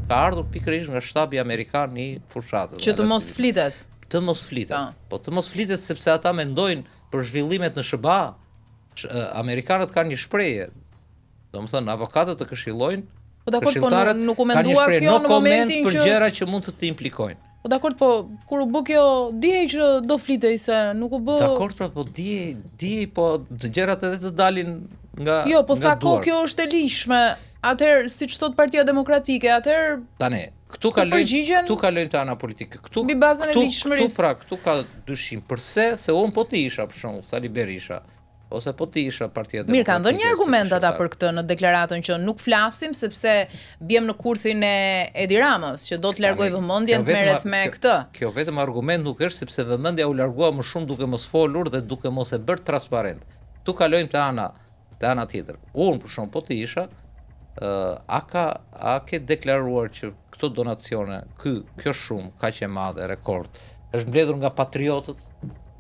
ka ardhur pikërisht nga shtabi amerikan I fushatës. Që të mos flitet. Të mos flitet. Po të mos flitet sepse ata mendojnë për zhvillimet në SBA. Amerikanët kanë një shprehje. Domethënë avokatët të këshillojnë. Po dakord, po nuk u mendua kjo në momentin për gjëra që mund të implikojnë. Po dakord, po kur u bë kjo, dihej që do flitej se nuk u bë. Dakord, pra, po dihej, po gjërat edhe të dalin nga Jo, po sa kohë kjo është e lishme. Atëherë, siç thot Partia Demokratike, atëherë tani, këtu kalojnë te ana politike. Këtu mbi bazën e lishmërisë. Këtu ka dyshim. Përse? Se unë po të isha për shembull Sali Berisha, ose po të isha Partia Demokratike. Mirë, kanë dhënë një argument ata për këtë në deklaratën që nuk flasim sepse bjem në kurthin e Edi Ramës, që do të largoj vëmendjen merret me këtë. Kjo vetëm argument nuk është sepse vëmendja u largua më shumë duke mos folur dhe duke mos e bërë transparent. Tu kalojmë te ana tjetër. Unë për shembull po të isha a ke deklaruar që këto donacione, kjo shumë kaq e madhe, rekord, është mbledhur nga patriotët?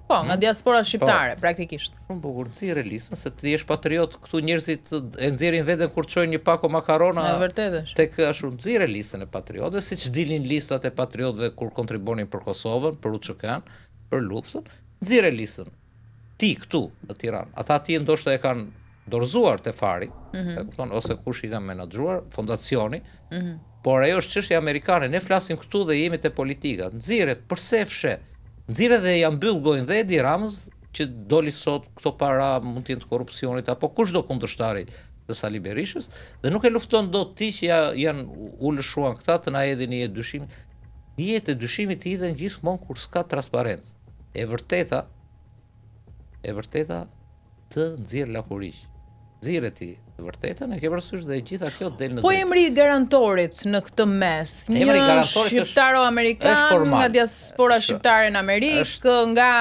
Po, nga diaspora shqiptare, praktikisht. Shumë bukur, nxirre listën se ti je patriot, këtu njerëzit e nxjerrin veten kur çojnë një pako makarona. Është vërtet është. Tek ashtu nxirre listën e patriotëve, siç dilnin listat e patriotëve kur kontribuonin për Kosovën, për UÇK-n, për luftën, nxirre listën. Ti këtu në Tiranë, ata ti ndoshta e kanë dorëzuar te fari, ose kush I ka menaxhuar, fondacioni, por ajo është çështje amerikane. Ne flasim këtu dhe jemi te politika. Nxirre, përse e fshe? Nxirre dhe ja mbyll gojën dhe Edi Ramës që doli sot këto para mund të jenë të korrupsionit apo kushdo kundërshtari të Sali Berishës dhe nuk e lufton dot ti që janë ulëshuan këta të na hedhin një dyshim. Jetë e dyshimit të hidhen gjithmonë kur s'ka transparencë. E vërteta të nxjerr lakuriq. Nxirre ti të vërtetën, e ke parasysh dhe gjitha kjo del në. Po emri I garantorit në këtë mes, një shqiptaro-amerikan nga diaspora shqiptare në Amerikë, nga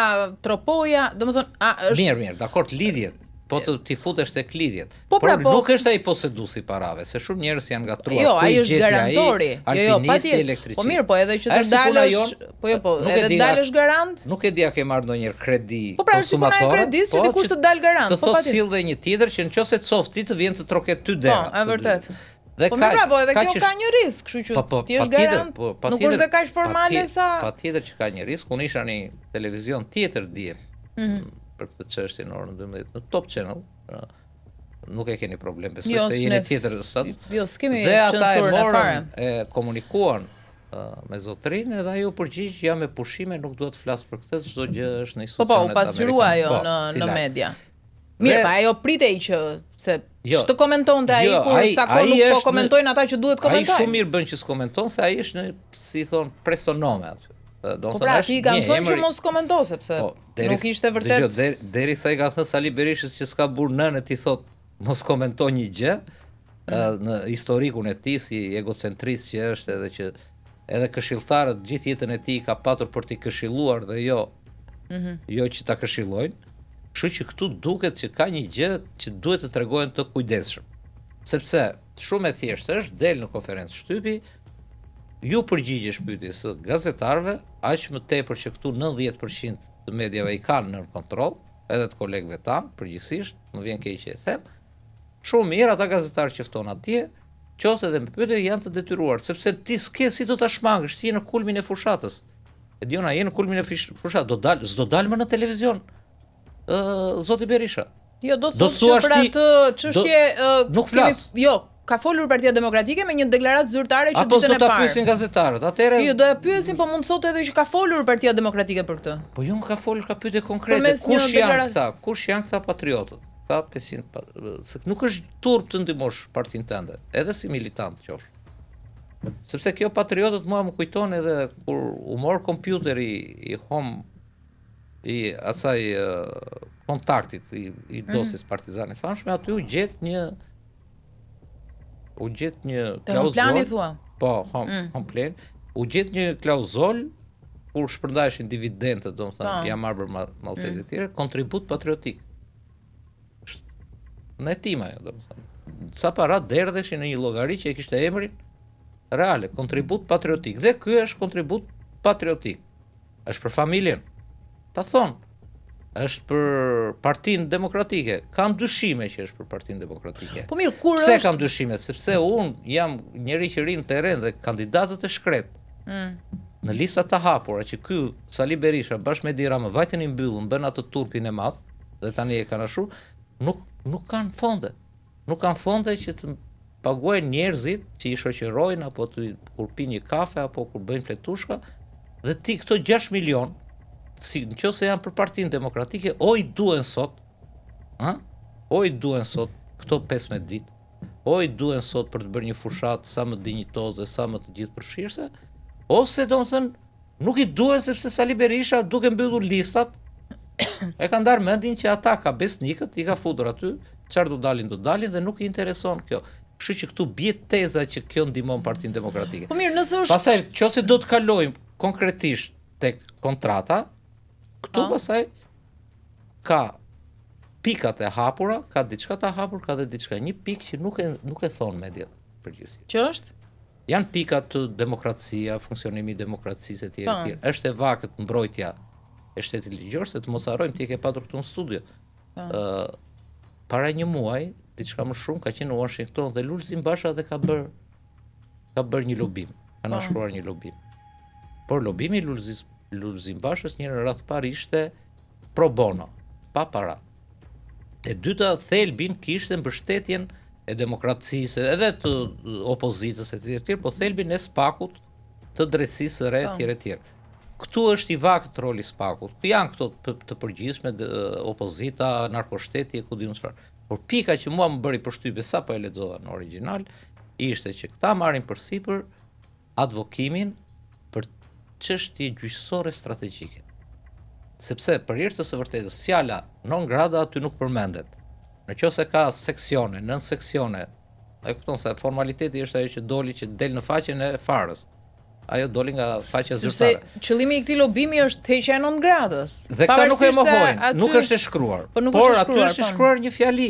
Tropoja, domethënë, është Mirë, dakord, lidhjet. Po ti futesh tek lidhjet. Por nuk është ai poseduesi parave, se shumë njerëz janë gatruar. Jo, ai është garantori. Jo, patjetër. Po mirë, po edhe që të dalësh, edhe dalësh garant. Nuk e di a ke marrë ndonjëherë kredi konsumator. Po pra, kredis që dikush të dal garant. Po patjetër. Sill dhe një tjetër që nëse të cof ti të vjen të troket ty dera. Po, është vërtet. Po mirë, po edhe kjo ka një risk, kështu që ti je garant. Nuk është kaq formale sa. Patjetër që ka një risk. Unë isha në televizion tjetër dje. Për këtë çështje në orën 12 në Top Channel. Nuk e keni problem, besoj se jeni tjetër sot. Jo, s'kemi censurën e fare. E komunikuan me zotrinë edhe ajo përgjigj jam me pushime, nuk duhet të flas për këtë, çdo gjë është në institucionet amerikane. Po, u pasqyrua ajo në media. Mirë, pa ajo pritej që se ç'të komentonte ai kur sa kohë nuk po komentojnë ata që duhet komentojnë. Ai shumë mirë bën që s'komenton se ai është në, si thon, presonome aty. Po pra, ti kanë thënë që mos komento sepse nuk ishte vërtet. Derisa I ka thënë Sali Berishës që s'ka burr nënë, ti thot mos komentoj një gjë në historikun e tij si egocentrist që është edhe që edhe këshilltarët gjithë jetën e tij ka patur për t'i këshilluar dhe jo që ta këshillojnë. Kështu që këtu duket që ka një gjë që duhet të tregojnë të kujdesshëm. Sepse shumë e thjeshtë është del në konferencë shtypi ju përgjigjesh pyetjes së gazetarëve, aq më tepër që këtu 90% të mediave I kanë nën kontroll, edhe të kolegëve tan, përgjithsisht, më vjen keq që e them. Shumë mirë ata gazetarë që fton atje, qose edhe me pyetje janë të detyruar, sepse ti s'ke si do ta shmangësh, ti je në kulmin e fushatës. E diona je në kulmin e fushatës, s'do dal më në televizion. Zoti Berisha. Jo, do të thotë që për atë çështje nuk flas. Jo, ka folur Partia Demokratike me një deklaratë zyrtare që ditën e parë. Apo do ta pyesin gazetarët. Atëherë Jo, do ja pyesin, po mund të thotë edhe që ka folur Partia Demokratike për këtë. Po jo, ka folur, ka pyetje konkrete. Kush janë këta? Kush janë këta patriotët? Ka 500, se nuk është turp të ndihmosh partinë tënde, edhe si militant qofsh. Sepse kjo patriotët mua më kujton edhe kur u mor kompjuteri I home I asaj kontaktit I dosjes partizane famshme, aty u gjet një klauzol. Po, home plan. U gjet një klauzol kur shpërndaheshin dividendët, domethënë ja marrë për malltese të tjera, kontribut patriotik. Në tim ajo, domethënë. Sa para derdheshin në një llogari që e kishte emrin reale, kontribut patriotik. Dhe ky është kontribut patriotik. Është për familjen. Ta thon. është për Partinë Demokratike. Kam dyshime që është për Partinë Demokratike. Po mirë, kur pse kam dyshime? Sepse unë jam njeri që ri në terren dhe kandidatët e shkret. Në listat të hapura që ky Sali Berisha bashkë me Edi Rama vajtën i mbyllën, bën atë turpin e madh dhe tani e kanë ashtu, nuk kanë fonde. Nuk kanë fonde që të paguajnë njerëzit që i shoqërojnë apo kur pinë një kafe apo kur bëjnë fletushka, dhe ti këto 6 milion, nëse janë për Partinë Demokratike, o i duhen sot, këto 15 ditë, o i duhen sot për të bërë një fushat sa më dinjitoze, sa më të gjithë përfshirëse, ose domethënë nuk i duhen sepse Sali Berisha duke mbyllur listat e ka ndarë mendin që ata ka besnikët, i ka futur aty, çfarë do dalin dhe nuk i intereson kjo. Kështu që këtu bie teza që kjo ndihmon Partinë Demokratike. Po mirë, nëse është pastaj nëse do të kalojmë konkretisht tek kontrata, këtu pastaj ka pikat e hapura, ka diçka të hapur, ka dhe diçka. Një pikë që nuk e thon mediat përgjithësisht. Që është? Janë pikat të demokracia, funksionimi i demokracisë etj. Është e vakët mbrojtja e shtetit ligjor, se të mos harrojmë ti ke patur këtu në studio. Para një muaj, diçka më shumë ka qenë në Washington dhe Lulzim Basha dhe ka bërë një lobim, ka nënshkruar një lobim. Por lobimi i Lulzim Bashës një radh parë ishte pro bono, pa para. E dyta thelbin kishte mbështetjen e demokracisë, edhe të opozitës etj, po thelbin e SPAK-ut, të drejtësisë së re etj. Këtu është i vakët roli i SPAK-ut. Janë këto të përgjithshme, opozita, narkoshteti e ku diun çfarë. Por pika që mua më bëri përshtypje sa po e lexova në origjinal, ishte që këta marrin përsipër advokimin për çështje gjyqësore strategjike. Sepse për hir të së vërtetës fjala non grata aty nuk përmendet. Nëse ka seksione, nën seksione, e kupton se formaliteti është ajo që doli që del në faqen e farës. Ajo doli nga faqja zyrtare. Sepse qëllimi i këtij lobimi është heqja non gratës. Dhe këta nuk e mohojnë, nuk është e shkruar. Por aty është shkruar një fjali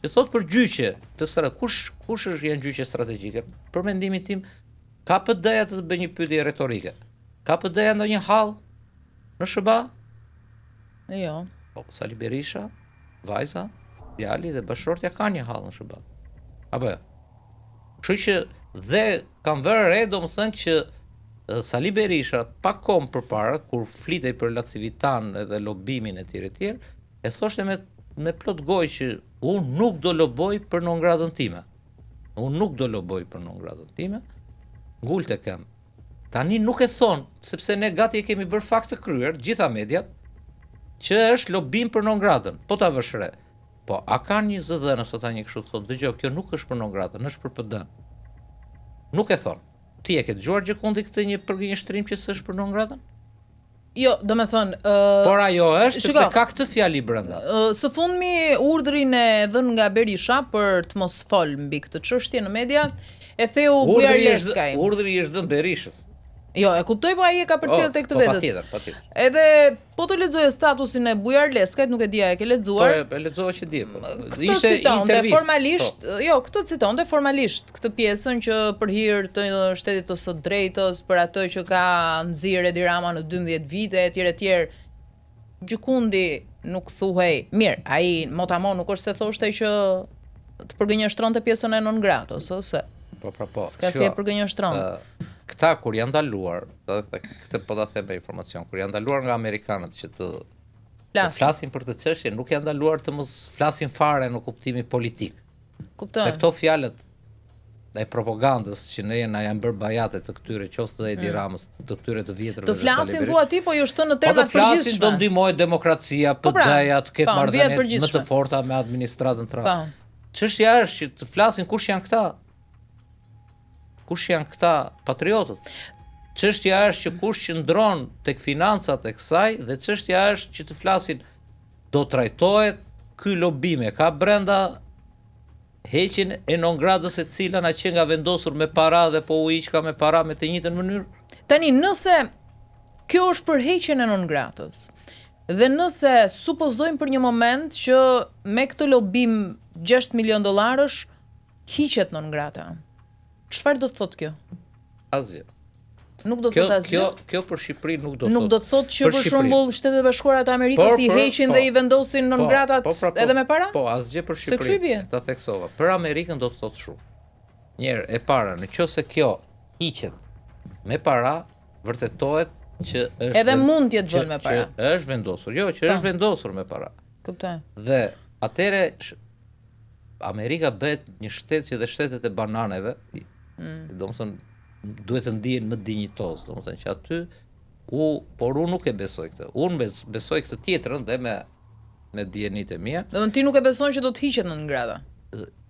që thot për gjyqje të kush është janë gjyqje strategjike? Për mendimin tim, ka PD-ja të bëjë një pyetje retorike. Ka PD-ja ndonjë hall në SBA? Jo. Po Sali Berisha, vajza, djali dhe bashortja ka një hall në SBA. Apo jo. Kështu që dhe kam vënë re domethënë që Sali Berisha pak kohë përpara kur flitej për Lacivitan dhe lobimin etj, e thoshte me plot gojë që unë nuk do loboj për non gradën time. Unë nuk do loboj për non gradën time. Ngulte kam. Tani nuk e thon, sepse ne gati e kemi bërë fakt të kryer, gjitha mediat, që është lobim për non gradën. Po ta vësh re. Po, a ka një zëdhënë nëse ata një kështu thonë, dëgjoj, kjo nuk është për non gradën, është për PD-n. Nuk e thon. Ti e ke dëgjuar Gjekondi këtë një përgjigjëstrim që s'është për non gradën? Jo, domethënë, por ajo është sepse ka këtë fjali brenda. Së fundmi urdhrin e dhënë nga Berisha për të mos fol mbi këtë çështje në media, e theu Bujar Leskaj. Urdhri është dhënë Berishës. Jo, e kuptoj, po ai e ka përcjell tek të vetët. Patjetër. Edhe po të lexoje statusin e Bujar Leskajt, nuk e dija e ke lexuar. Po e lexova që di. Ishte intervistë formalisht, jo, këtë citonte formalisht këtë pjesën që për hir të shtetit të së drejtës, për atë që ka nxirr Edi Rama në 12 vite etj. Gjikundi nuk thuhej. Mirë, ai motamon nuk është se thoshte që të përgënjeshtronte pjesën e non gratës, ose. Po. Ska si e përgënjeshtron. Këta kur janë ndaluar, këtë po ta them me informacion, kur janë ndaluar nga amerikanët që të flasin për të çështje, nuk janë ndaluar të mos flasin fare në kuptimin politik. Kuptoj. Se këto fjalët e propagandës që ne janë bërë bajate të këtyre qoftë të Edi Ramës, të këtyre të vjetrëve. Të flasin thua ti, po ju shton në terma të përgjithshme. Po të flasin do ndihmojë demokracia, PD-ja të ketë marrëdhënie më të forta me administratën trashë. Çështja është që të flasin kush janë këta. Kush janë këta patriotët? Çështja është që kush qëndron tek financat e kësaj dhe çështja është që të flasin do trajtohet ky lobim ka brenda heqjen e non gradës e cila na që nga vendosur me para dhe po u hiqka me para me të njëjtën mënyrë. Tani nëse kjo është për heqjen e non gradës dhe nëse supozojmë për një moment që me këtë lobim $6 milion hiqet non grata. Çfarë do të thotë kjo? Asgjë. Nuk do të thotë asgjë. Kjo për Shqipërinë nuk do të thotë. Nuk do të thotë që për shembull Shtetet e Bashkuara të Amerikës i heqin dhe i vendosin non gratat edhe me para? Po, asgjë për Shqipërinë. Ta theksova. Për Amerikën do të thotë shumë. Njëherë e para, nëse kjo hiqet me para, vërtetohet që është edhe mund të jetë vënë me para. Që është vendosur. Jo, që është vendosur me para. Kuptoj. Dhe atëre Amerika bëhet një shtet që dhe shtetet e bananeve, domethënë duhet të ndihen më dinjitoz, domethënë që aty por unë nuk e besoj këtë. Unë besoj këtë tjetrën dhe me dijenit e mia. Domethënë ti nuk e beson që do të hiqet nën grada.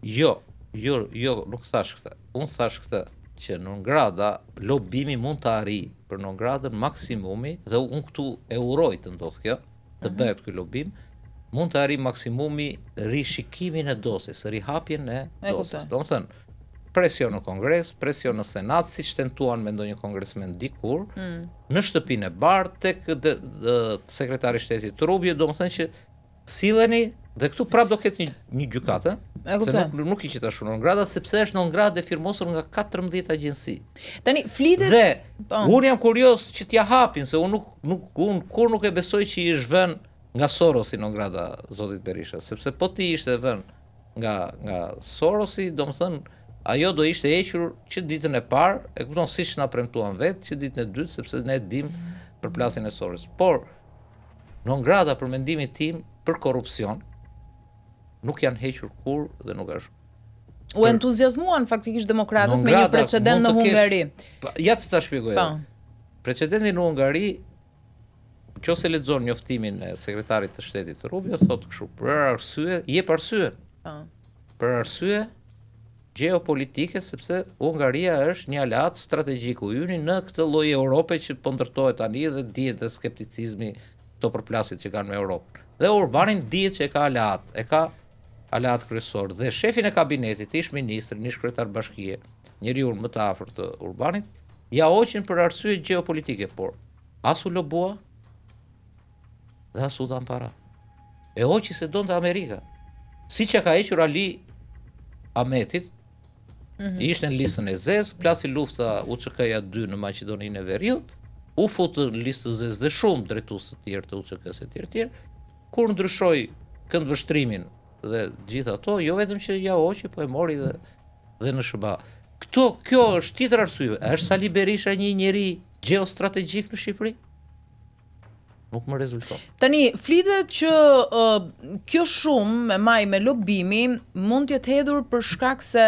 Jo, nuk thash këtë. Unë thash këtë që nën grada lobimi mund të arrijë për nën gradën maksimumi dhe unë këtu e uroj të ndodh kjo, të bëhet ky lobim, mund të arrijë maksimumi rishikimin e dosjes, rihapjen e dosjes. Domethënë presion në Kongres, presion në Senat, siç tentuan me ndonjë kongresmen dikur, në shtëpinë e bardhë tek sekretari i shtetit Rubio, domethënë që silleni dhe këtu prap do ketë një gjykatë, se nuk i qita shumë non grata, sepse është non grata e firmosur nga 14 agjenci. Tani flitet dhe unë jam kurios që t'ja hapin, se unë kur nuk e besoj që i zhvën nga Sorosi non grata zotit Berisha, sepse po ti ishte vënë nga Sorosi, domethënë ajo do ishte hequr që ditën e parë, e kupton siç na premtuan vetë, që ditën e dytë, sepse ne dim për plasjen e Soros. Por non grata për mendimin tim për korrupsion nuk janë hequr kur dhe nuk është. U entuziazmuan faktikisht demokratët me një precedent në Hungari. Ja të ta shpjegoj. Precedenti në Hungari, nëse lexon njoftimin e sekretarit të shtetit të Rubio, thotë kështu, për arsye, jep arsyen. Për arsye geopolitike, sepse Hungaria është një aleat strategjik i yni në këtë lloj Europe që po ndërtohet tani dhe dihet dhe skepticizmi këto përplasjet që kanë me Europën. Dhe Urbanin dihet që e ka aleat kryesor dhe shefin e kabinetit, ish ministri, ish kryetar bashkie, njeriu më të afërt të Urbanit, ja hoqin për arsye geopolitike, por as u lobua dhe as u dhan para. E hoqi se donte Amerika. Siç e ka hequr Ali Ahmetit, ishte në listën e zez, plasi lufta UÇK-ja 2 në Maqedoninë e Veriut, u futë në listë të zez dhe shumë drejtues të tjerë të UÇK-s e tjerë, kur ndryshoi këndvështrimin dhe gjithë ato, jo vetëm që ja hoqi, po e mori dhe në SBA. Kjo është tjetër arsye. Është Sali Berisha një njeri geostrategjik në Shqipëri? Nuk më rezulton. Tani, flitet që kjo shumë me lobimi mund t'jetë hedhur për shkak se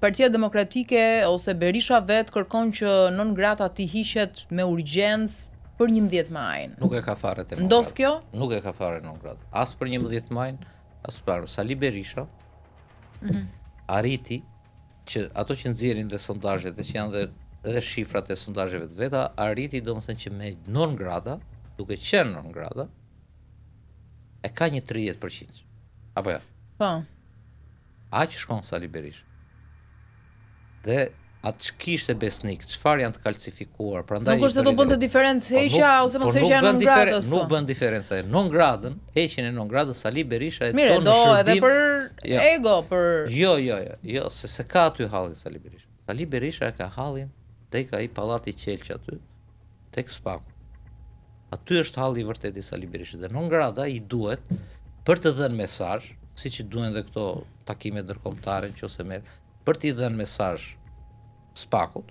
Partia Demokratike ose Berisha vetë kërkon që non grata t'i hiqet me urgjencë për 11 majin. Nuk e ka fare te non grata. Ndodh kjo? Nuk e ka fare non grata. As për 11 majin, as për Sali Berisha arriti që ato që nxjerrin dhe sondazhet dhe që janë dhe shifrat e sondazheve të veta, arriti domethënë që me non grata, duke qenë non grata, e ka një 30%. Apo ja? Po. Aq shkon Sali Berisha. Dhe atë që kishte besnik, çfarë janë të kalcifikuar, prandaj nuk është se do bënte diferencë heqja ose mos heqja non gratës. Nuk bën diferencë. Non gradën, heqjen e non gradës Sali Berisha e tonë në shërbim. Edhe për ego, për Jo, se ka aty hallin Sali Berisha. Sali Berisha e ka hallin tek ai pallati Qelç aty, tek Spaku. Aty është halli i vërtet i Sali Berishës dhe non grada i duhet për të dhënë mesazh, siç i duhen dhe këto takime ndërkombëtare nëse merr, për t'i dhënë mesazh Spakut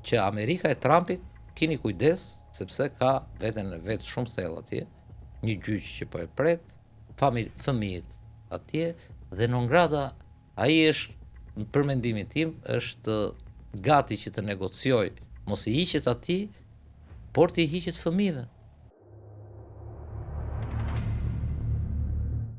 që Amerika e Trumpit keni kujdes sepse ka veten e vet shumë thellë atje, një gjyq që po e pret, fëmijët atje dhe non grada ai është për mendimin tim është gati që të negocioj, mos i hiqet atij, por të i hiqet fëmijëve.